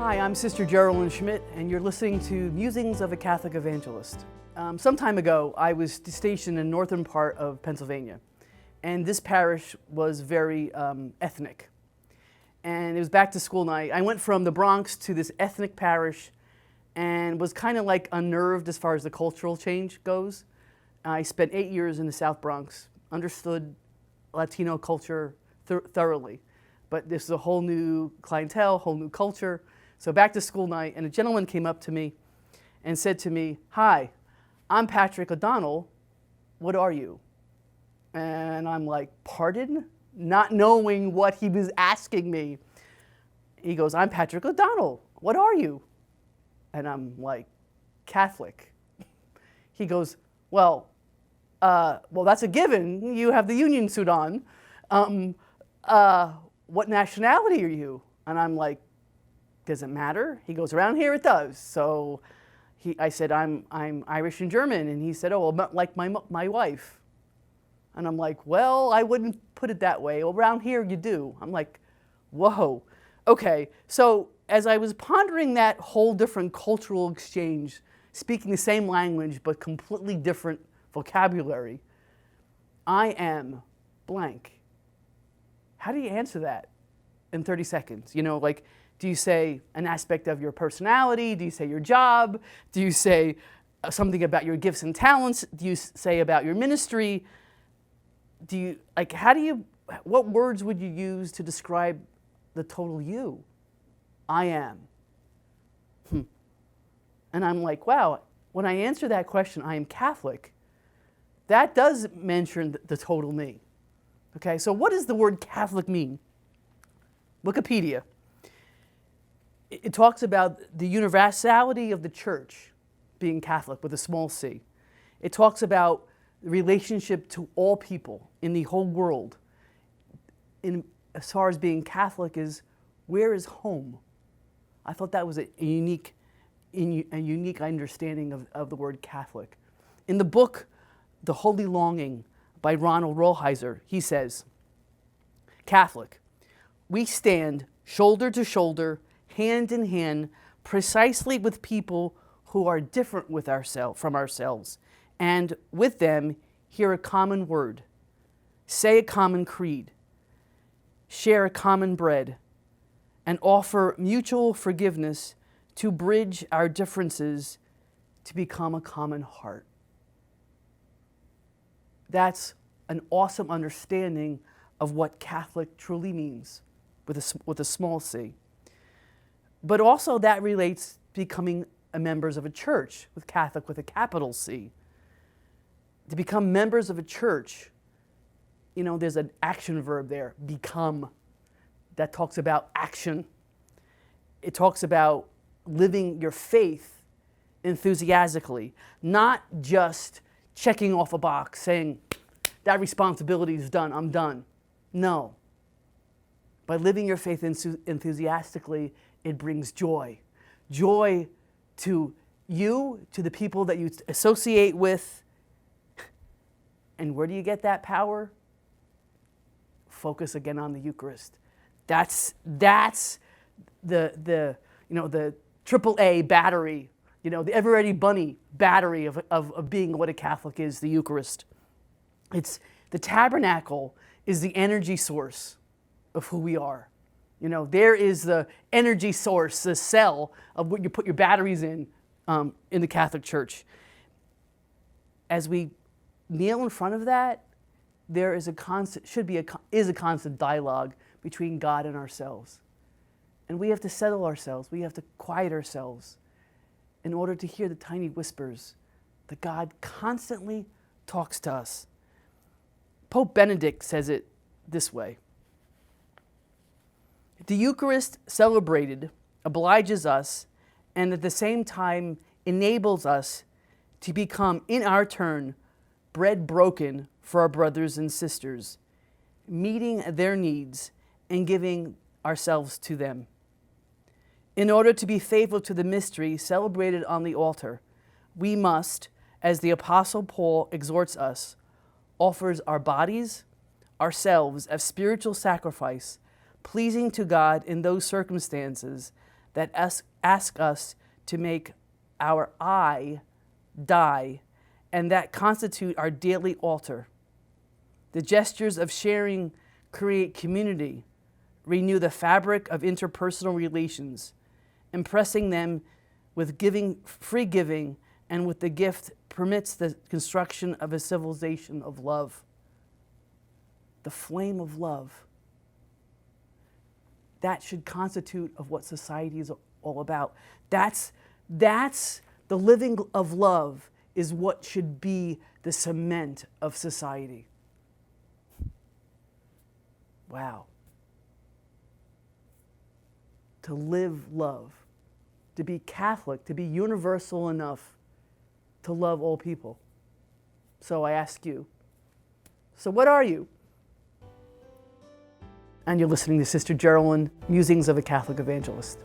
Hi, I'm Sister Geralyn Schmidt, and you're listening to Musings of a Catholic Evangelist. Some time ago, I was stationed in the northern part of Pennsylvania, and this parish was very ethnic. And it was back to school night. I went from the Bronx to this ethnic parish and was kind of like unnerved as far as the cultural change goes. I spent 8 years in the South Bronx, understood Latino culture thoroughly, but this is a whole new clientele, whole new culture. So back to school night, and a gentleman came up to me and said to me, "Hi, I'm Patrick O'Donnell. What are you?" And I'm like, "Pardon?" Not knowing what he was asking me. He goes, "I'm Patrick O'Donnell. What are you?" And I'm like, "Catholic." He goes, well, that's a given. You have the union suit on. What nationality are you?" And I'm like, "Does it matter?" He goes, "Around here it does." So I said, I'm Irish and German. And he said, "Oh, well, like my wife." And I'm like, "Well, I wouldn't put it that way. Around here you do." I'm like, whoa. Okay, so as I was pondering that whole different cultural exchange, speaking the same language but completely different vocabulary, I am blank. How do you answer that in 30 seconds? You know, like, do you say an aspect of your personality? Do you say your job? Do you say something about your gifts and talents? Do you say about your ministry? What words would you use to describe the total you? I am. And I'm like, wow, when I answer that question, I am Catholic, that does mention the total me. Okay, so what does the word Catholic mean? Wikipedia. It talks about the universality of the church being Catholic with a small c. It talks about the relationship to all people in the whole world. As far as being Catholic is, where is home? I thought that was a unique understanding of the word Catholic. In the book, The Holy Longing by Ronald Rolheiser, he says, "Catholic, we stand shoulder to shoulder, hand in hand, precisely with people who are different from ourselves, and with them hear a common word, say a common creed, share a common bread, and offer mutual forgiveness to bridge our differences to become a common heart." That's an awesome understanding of what Catholic truly means with a small c. But also that relates to becoming members of a church, with Catholic with a capital C. To become members of a church, you know, there's an action verb there, become, that talks about action. It talks about living your faith enthusiastically, not just checking off a box saying, that responsibility is done, I'm done. No. By living your faith enthusiastically, it brings joy. Joy to you, to the people that you associate with. And where do you get that power? Focus again on the Eucharist. That's the AAA battery, the ever-ready bunny battery of being what a Catholic is, the Eucharist. The tabernacle is the energy source of who we are. There is the energy source, the cell of what you put your batteries in the Catholic Church. As we kneel in front of that, there is a constant dialogue between God and ourselves. And we have to settle ourselves. We have to quiet ourselves in order to hear the tiny whispers that God constantly talks to us. Pope Benedict says it this way: "The Eucharist celebrated obliges us and at the same time enables us to become, in our turn, bread broken for our brothers and sisters, meeting their needs and giving ourselves to them. In order to be faithful to the mystery celebrated on the altar, we must, as the Apostle Paul exhorts us, offers our bodies, ourselves as spiritual sacrifice, pleasing to God in those circumstances, that ask us to make our I die, and that constitute our daily altar. The gestures of sharing create community, renew the fabric of interpersonal relations, impressing them with free giving, and with the gift permits the construction of a civilization of love. The flame of love. That should constitute of what society is all about. That's the living of love is what should be the cement of society. Wow. To live love, to be Catholic, to be universal enough to love all people. So I ask you, so what are you? And you're listening to Sister Geralyn, Musings of a Catholic Evangelist.